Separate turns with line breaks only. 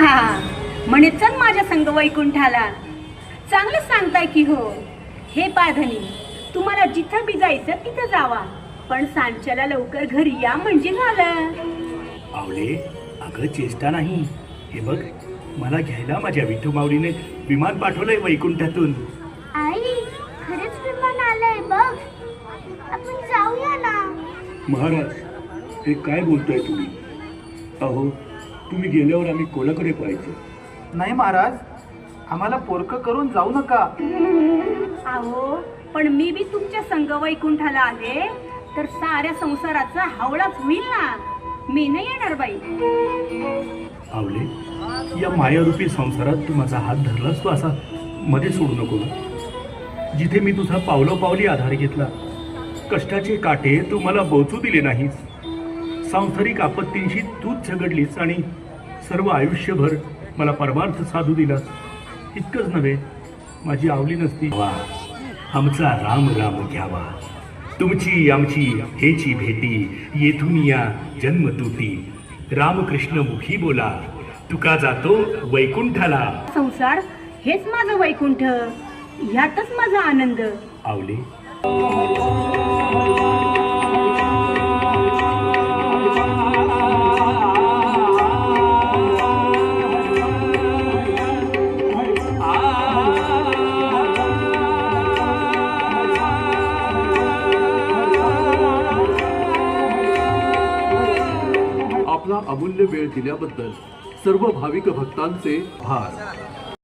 म्हणे चल माझ्या संग वैकुंठाला. चांगलं सांगताय की हो. हे पाधनी, तुम्हाला जिथं बी जायचं तिथं जावा, पण सांच्याला लवकर घरी या म्हणजे झालं.
आवले, अगं चेष्टा नाही. हे बघ, मला घ्यायला माझ्या विठू माऊलीने विमान पाठवलंय वैकुंठातून.
आई, खरंच विमान आलंय बघ. आपण जाऊया ना.
महाराज, हे काय बोलताय तुम्ही? अहो, तुम्ही गेल्यावर आम्ही कोणाकडे पाहायचं?
नाही महाराज, आम्हाला पोरकं करून जाऊ नका.
अहो, पण मी बी तुमच्या संग वैकुंठाला आले तर साऱ्या संसाराचा हावळाच होईल ना. मी नाही येणार बाई.
आवले, या मायारूपी संसारात तू माझा हात धरलास, तू असा मध्ये सोडू नको. जिथे मी तुझा पावलोपावली आधार घेतला, कष्टाचे काटे तू मला बोचू दिले नाहीस, सांसारिक आपत्तींशी तूच झगडलीस आणि सर्व आयुष्यभर मला परमार्थ साधू दिलास. इतकंच नव्हे, माझी आवली नसती वा आमचा राम राम घ्यावा, तुमची आमची हेची भेटी, येथून या जन्म तुटी, रामकृष्ण मुखी बोला, तुका जातो वैकुंठाला.
संसार हेच माझं वैकुंठ, ह्यातच माझा आनंद.
आवले,
आपला अमूल्य वेळ दिल्याबद्दल सर्व भाविक भक्तांचे आभार.